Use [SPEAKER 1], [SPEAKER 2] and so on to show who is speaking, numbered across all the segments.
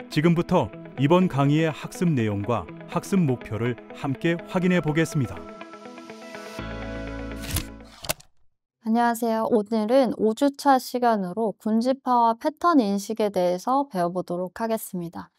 [SPEAKER 1] 지금부터 이번 강의의 학습 내용과 학습 목표를 함께 확인해 보겠습니다.
[SPEAKER 2] 안녕하세요. 오늘은 5주차 시간으로 군집화와 패턴 인식에 대해서 배워보도록 하겠습니다.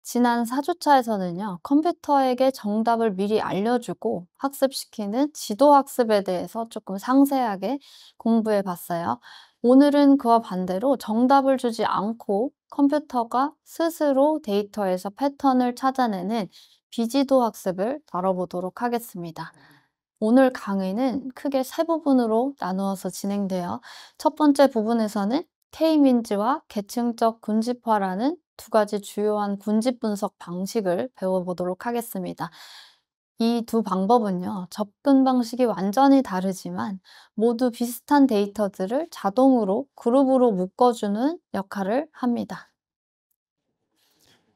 [SPEAKER 2] 지난 4주차에서는요, 컴퓨터에게 정답을 미리 알려주고 학습시키는 지도학습에 대해서 조금 상세하게 공부해 봤어요. 오늘은 그와 반대로 정답을 주지 않고 컴퓨터가 스스로 데이터에서 패턴을 찾아내는 비지도 학습을 다뤄보도록 하겠습니다. 오늘 강의는 크게 세 부분으로 나누어서 진행돼요. 첫 번째 부분에서는 K-민즈와 계층적 군집화라는 두 가지 주요한 군집 분석 방식을 배워보도록 하겠습니다. 이 두 방법은요, 접근 방식이 완전히 다르지만 모두 비슷한 데이터들을 자동으로 그룹으로 묶어주는 역할을 합니다.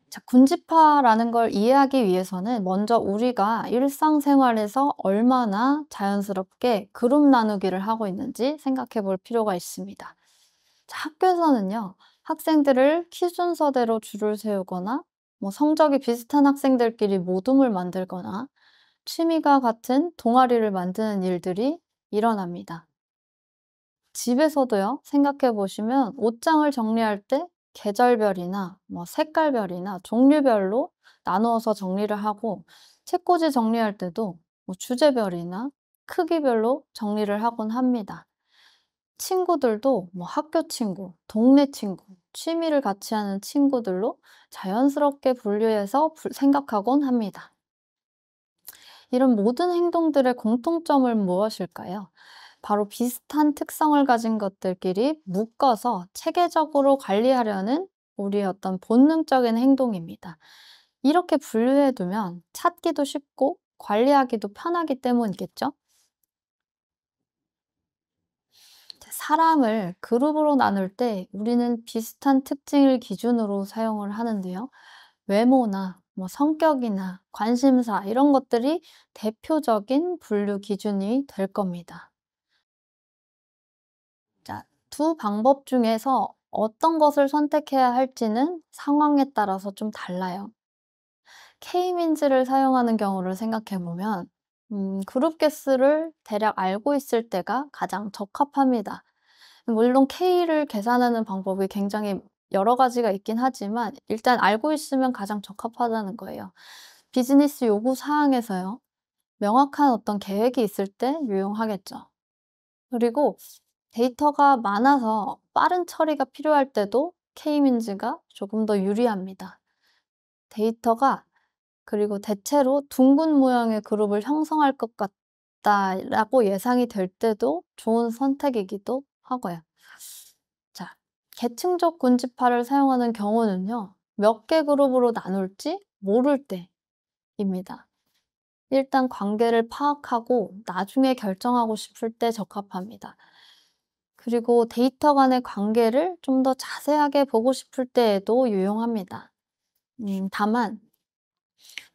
[SPEAKER 2] 자, 군집화라는 걸 이해하기 위해서는 먼저 우리가 일상생활에서 얼마나 자연스럽게 그룹 나누기를 하고 있는지 생각해 볼 필요가 있습니다. 자, 학교에서는요, 학생들을 키 순서대로 줄을 세우거나, 성적이 비슷한 학생들끼리 모둠을 만들거나, 취미가 같은 동아리를 만드는 일들이 일어납니다. 집에서도요, 생각해 보시면 옷장을 정리할 때 계절별이나 색깔별이나 종류별로 나누어서 정리를 하고, 책꽂이 정리할 때도 주제별이나 크기별로 정리를 하곤 합니다. 친구들도 학교 친구, 동네 친구, 취미를 같이 하는 친구들로 자연스럽게 분류해서 생각하곤 합니다. 이런 모든 행동들의 공통점은 무엇일까요? 바로 비슷한 특성을 가진 것들끼리 묶어서 체계적으로 관리하려는 우리의 어떤 본능적인 행동입니다. 이렇게 분류해 두면 찾기도 쉽고 관리하기도 편하기 때문이겠죠? 사람을 그룹으로 나눌 때 우리는 비슷한 특징을 기준으로 사용을 하는데요. 외모나 성격이나 관심사 이런 것들이 대표적인 분류 기준이 될 겁니다. 자, 두 방법 중에서 어떤 것을 선택해야 할지는 상황에 따라서 좀 달라요. K-민즈를 사용하는 경우를 생각해 보면 그룹 개수를 대략 알고 있을 때가 가장 적합합니다. 물론 K를 계산하는 방법이 굉장히 여러 가지가 있긴 하지만 일단 알고 있으면 가장 적합하다는 거예요. 비즈니스 요구 사항에서요. 명확한 어떤 계획이 있을 때 유용하겠죠. 그리고 데이터가 많아서 빠른 처리가 필요할 때도 K-민즈가 조금 더 유리합니다. 데이터가 그리고 대체로 둥근 모양의 그룹을 형성할 것 같다라고 예상이 될 때도 좋은 선택이기도 하고요. 자, 계층적 군집화를 사용하는 경우는요, 몇 개 그룹으로 나눌지 모를 때입니다. 일단 관계를 파악하고 나중에 결정하고 싶을 때 적합합니다. 그리고 데이터 간의 관계를 좀 더 자세하게 보고 싶을 때에도 유용합니다. 다만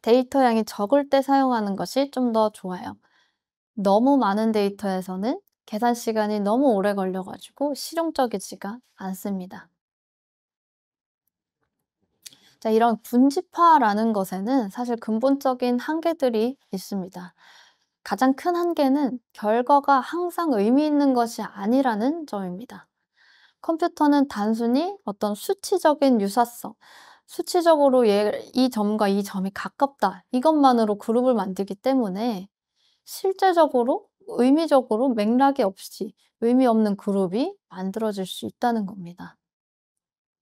[SPEAKER 2] 데이터 양이 적을 때 사용하는 것이 좀 더 좋아요. 너무 많은 데이터에서는 계산 시간이 너무 오래 걸려 가지고 실용적이지가 않습니다. 자, 이런 군집화라는 것에는 사실 근본적인 한계들이 있습니다. 가장 큰 한계는 결과가 항상 의미 있는 것이 아니라는 점입니다. 컴퓨터는 단순히 어떤 수치적인 유사성, 수치적으로 이 점과 이 점이 가깝다, 이것만으로 그룹을 만들기 때문에 실제적으로, 의미적으로 맥락이 없이 의미 없는 그룹이 만들어질 수 있다는 겁니다.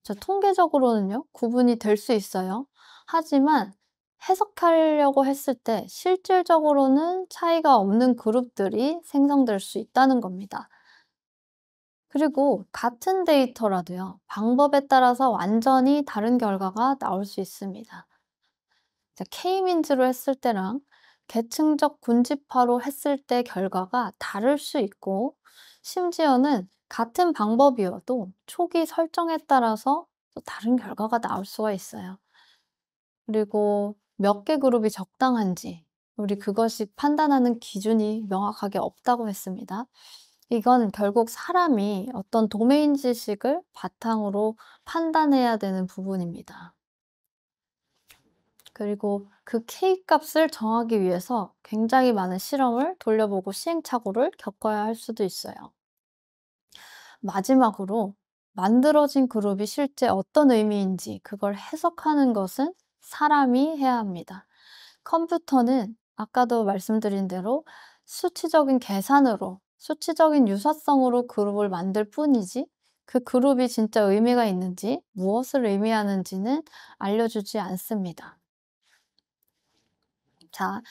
[SPEAKER 2] 자, 통계적으로는요, 구분이 될 수 있어요. 하지만 해석하려고 했을 때 실질적으로는 차이가 없는 그룹들이 생성될 수 있다는 겁니다. 그리고 같은 데이터라도요, 방법에 따라서 완전히 다른 결과가 나올 수 있습니다. 자, K-민즈로 했을 때랑 계층적 군집화로 했을 때 결과가 다를 수 있고, 심지어는 같은 방법이어도 초기 설정에 따라서 또 다른 결과가 나올 수가 있어요. 그리고 몇 개 그룹이 적당한지, 우리 그것이 판단하는 기준이 명확하게 없다고 했습니다. 이건 결국 사람이 어떤 도메인 지식을 바탕으로 판단해야 되는 부분입니다. 그리고 그 K 값을 정하기 위해서 굉장히 많은 실험을 돌려보고 시행착오를 겪어야 할 수도 있어요. 마지막으로 만들어진 그룹이 실제 어떤 의미인지 그걸 해석하는 것은 사람이 해야 합니다. 컴퓨터는 아까도 말씀드린 대로 수치적인 계산으로, 수치적인 유사성으로 그룹을 만들 뿐이지 그 그룹이 진짜 의미가 있는지, 무엇을 의미하는지는 알려주지 않습니다. 자,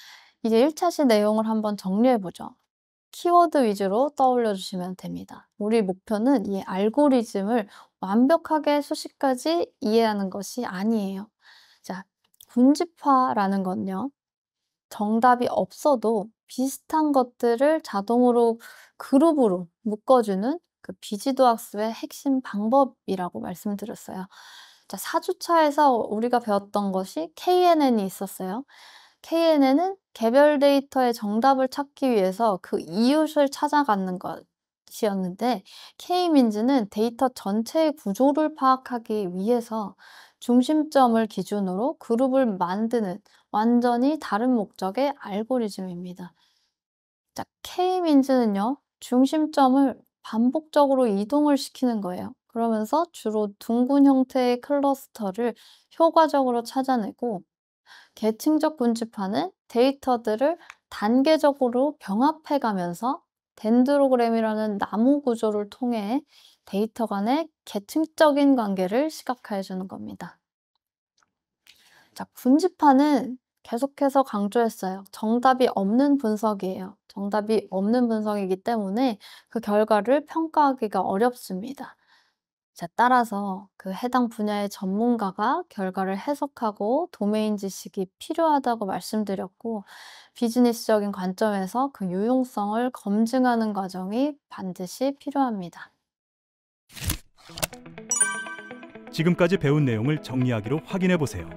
[SPEAKER 2] 이제 1차 시 내용을 한번 정리해 보죠. 키워드 위주로 떠올려 주시면 됩니다. 우리 목표는 이 알고리즘을 완벽하게 수식까지 이해하는 것이 아니에요. 자, 군집화라는 건요. 정답이 없어도 비슷한 것들을 자동으로 그룹으로 묶어주는 그 비지도 학습의 핵심 방법이라고 말씀드렸어요. 자, 4주차에서 우리가 배웠던 것이 KNN이 있었어요. KNN은 개별 데이터의 정답을 찾기 위해서 그 이웃을 찾아가는 것이었는데, K민즈는 데이터 전체의 구조를 파악하기 위해서 중심점을 기준으로 그룹을 만드는 완전히 다른 목적의 알고리즘입니다. 자, K민즈는요, 중심점을 반복적으로 이동을 시키는 거예요. 그러면서 주로 둥근 형태의 클러스터를 효과적으로 찾아내고, 계층적 군집화는 데이터들을 단계적으로 병합해 가면서 덴드로그램이라는 나무 구조를 통해 데이터 간의 계층적인 관계를 시각화해 주는 겁니다. 자, 군집화는 계속해서 강조했어요. 정답이 없는 분석이에요. 정답이 없는 분석이기 때문에 그 결과를 평가하기가 어렵습니다. 자, 따라서 그 해당 분야의 전문가가 결과를 해석하고 도메인 지식이 필요하다고 말씀드렸고, 비즈니스적인 관점에서 그 유용성을 검증하는 과정이 반드시 필요합니다.
[SPEAKER 1] 지금까지 배운 내용을 정리하기로 확인해 보세요.